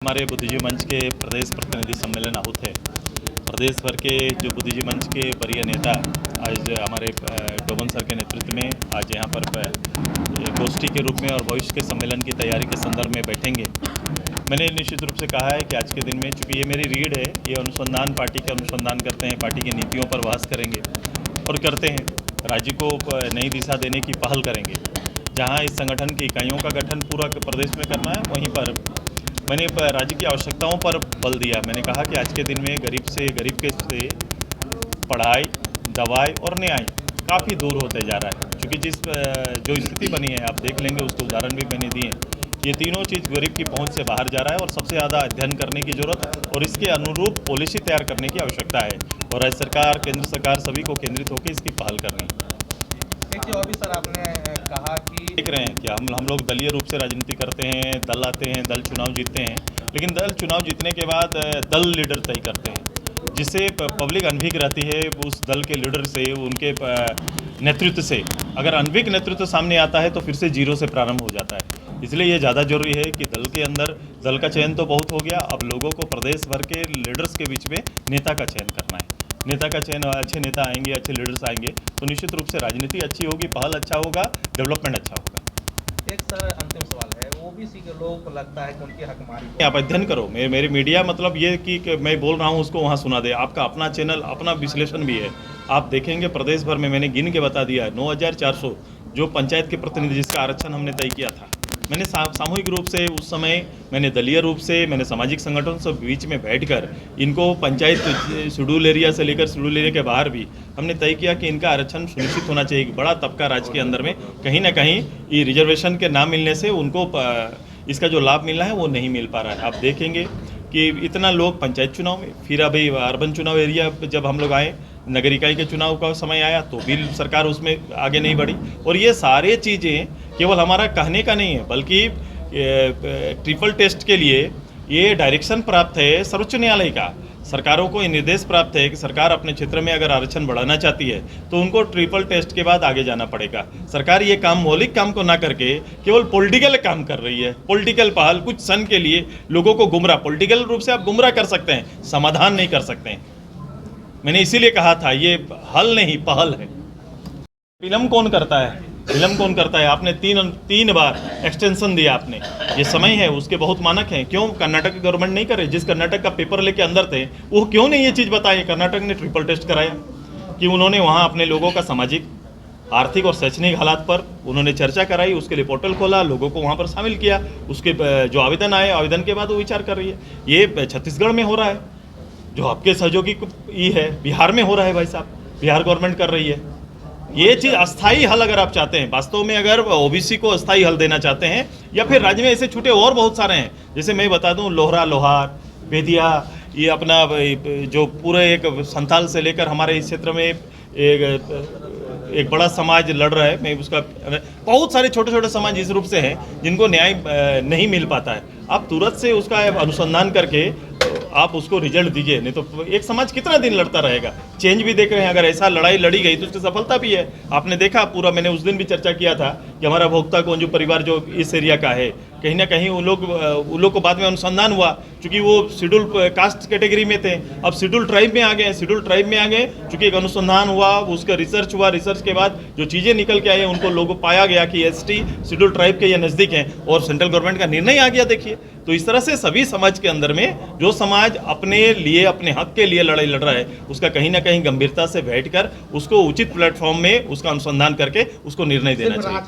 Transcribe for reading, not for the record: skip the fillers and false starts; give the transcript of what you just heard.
हमारे बुद्धिजीवी मंच के प्रदेश प्रतिनिधि सम्मेलन आहूत है। प्रदेश भर के जो बुद्धिजीवी मंच के वरीय नेता आज हमारे डोमन सर के नेतृत्व में आज यहाँ पर गोष्ठी के रूप में और भविष्य के सम्मेलन की तैयारी के संदर्भ में बैठेंगे। मैंने निश्चित रूप से कहा है कि आज के दिन में, चूँकि ये मेरी रीढ़ है, ये अनुसंधान पार्टी के अनुसंधान करते हैं, पार्टी की नीतियों पर बहस करेंगे और करते हैं, राज्य को नई दिशा देने की पहल करेंगे। जहाँ इस संगठन की इकाइयों का गठन पूरा प्रदेश में करना है, वहीं पर मैंने राज्य की आवश्यकताओं पर बल दिया। मैंने कहा कि आज के दिन में गरीब के से पढ़ाई, दवाई और न्याय काफ़ी दूर होते जा रहा है। क्योंकि जो स्थिति बनी है, आप देख लेंगे, उसके उदाहरण भी मैंने दिए। ये तीनों चीज़ गरीब की पहुंच से बाहर जा रहा है और सबसे ज़्यादा अध्ययन करने की ज़रूरत और इसके अनुरूप पॉलिसी तैयार करने की आवश्यकता है और राज्य सरकार, केंद्र सरकार सभी को केंद्रित होकर इसकी पहल करनी है। और भी सर, आपने कहा कि देख रहे हैं कि हम लोग दलीय रूप से राजनीति करते हैं, दल आते हैं, दल चुनाव जीतते हैं, लेकिन दल चुनाव जीतने के बाद दल लीडर तय करते हैं, जिससे पब्लिक अनभिज्ञ रहती है उस दल के लीडर से, उनके नेतृत्व से। अगर अनभिज्ञ नेतृत्व सामने आता है तो फिर से जीरो से प्रारंभ हो जाता है। इसलिए ये ज़्यादा जरूरी है कि दल के अंदर दल का चयन तो बहुत हो गया, अब लोगों को प्रदेश भर के लीडर्स के बीच में नेता का चयन करना है। नेता का चयन, अच्छे नेता आएंगे, अच्छे लीडर्स आएंगे तो निश्चित रूप से राजनीति अच्छी होगी, पहल अच्छा होगा, डेवलपमेंट अच्छा होगा। एक सर अंतिम सवाल है, ओबीसी के लोगों को लगता है कि उनकी हकमारी। आप अध्ययन करो, मेरे मीडिया मतलब ये कि मैं बोल रहा हूँ उसको वहाँ सुना दे। आपका अपना चैनल, अपना विश्लेषण भी है। आप देखेंगे प्रदेश भर में मैंने गिन के बता दिया है 9400 जो पंचायत के प्रतिनिधि जिसका आरक्षण हमने तय किया था। मैंने सामूहिक रूप से उस समय मैंने दलीय रूप से मैंने सामाजिक संगठनों से बीच में बैठकर इनको पंचायत शेड्यूल एरिया से लेकर शेड्यूल एरिया के बाहर भी हमने तय किया कि इनका आरक्षण सुनिश्चित होना चाहिए। बड़ा तबका राज्य के अंदर में कहीं ना कहीं ये रिजर्वेशन के ना मिलने से उनको इसका जो लाभ मिलना है वो नहीं मिल पा रहा है। आप देखेंगे कि इतना लोग पंचायत चुनाव में, फिर अभी अर्बन चुनाव एरिया जब हम लोग आए, नगर इकाई के चुनाव का समय आया तो भी सरकार उसमें आगे नहीं बढ़ी। और ये सारे चीज़ें केवल हमारा कहने का नहीं है, बल्कि ट्रिपल टेस्ट के लिए ये डायरेक्शन प्राप्त है सर्वोच्च न्यायालय का। सरकारों को ये निर्देश प्राप्त है कि सरकार अपने क्षेत्र में अगर आरक्षण बढ़ाना चाहती है तो उनको ट्रिपल टेस्ट के बाद आगे जाना पड़ेगा। सरकार ये काम, मौलिक काम को ना करके केवल पॉलिटिकल काम कर रही है। पॉलिटिकल पहल, कुछ क्षण के लिए लोगों को गुमराह, पॉलिटिकल रूप से आप गुमराह कर सकते हैं, समाधान नहीं कर सकते हैं। मैंने इसीलिए कहा था ये हल नहीं पहल है। विलम्ब कौन करता है? विलम्ब कौन करता है? आपने तीन बार एक्सटेंशन दिया, आपने ये समय है, उसके बहुत मानक हैं। क्यों कर्नाटक की गवर्नमेंट नहीं करे? जिस कर्नाटक का पेपर लेके अंदर थे वो क्यों नहीं ये चीज़ बताए? कर्नाटक ने ट्रिपल टेस्ट कराया कि उन्होंने वहाँ अपने लोगों का सामाजिक, आर्थिक और शैक्षणिक हालात पर उन्होंने चर्चा कराई, उसके लिए पोर्टल खोला, लोगों को वहाँ पर शामिल किया, उसके जो आवेदन आए, आवेदन के बाद वो विचार कर रही है। ये छत्तीसगढ़ में हो रहा है, जो आपके सहयोगी ये है, बिहार में हो रहा है। भाई साहब, बिहार गवर्नमेंट कर रही है। ये चीज़ अस्थाई हल अगर आप चाहते हैं, वास्तव में अगर ओबीसी को अस्थाई हल देना चाहते हैं, या फिर राज्य में ऐसे छूटे और बहुत सारे हैं, जैसे मैं बता दूं, लोहरा, लोहार, बेदिया, ये अपना जो पूरे एक संथाल से लेकर हमारे इस क्षेत्र में एक बड़ा समाज लड़ रहा है। मैं उसका बहुत सारे छोटे छोटे समाज इस रूप से हैं जिनको न्याय नहीं मिल पाता है। आप तुरंत से उसका अनुसंधान करके आप उसको रिजल्ट दीजिए, नहीं तो एक समाज कितना दिन लड़ता रहेगा। चेंज भी देख रहे हैं, अगर ऐसा लड़ाई लड़ी गई तो उसकी सफलता भी है। आपने देखा पूरा, मैंने उस दिन भी चर्चा किया था कि हमारा भोक्ता कौन जो परिवार जो इस एरिया का है, कहीं ना कहीं उन लोग को बाद में अनुसंधान हुआ, क्योंकि वो शेड्यूल कास्ट कैटेगरी में थे, अब शेड्यूल ट्राइब में आ गए। शेड्यूल ट्राइब में आ गए चूँकि एक अनुसंधान हुआ, उसका रिसर्च हुआ, रिसर्च के बाद जो चीज़ें निकल के आई उनको लोगों पाया गया कि एसटी शेड्यूल ट्राइब के ये नज़दीक हैं और सेंट्रल गवर्नमेंट का निर्णय आ गया। देखिए, तो इस तरह से सभी समाज के अंदर में जो समाज अपने लिए, अपने हक के लिए लड़ाई लड़ रहा है, उसका कहीं ना कहीं गंभीरता से बैठकर उसको उचित प्लेटफॉर्म में उसका अनुसंधान करके उसको निर्णय देना चाहिए।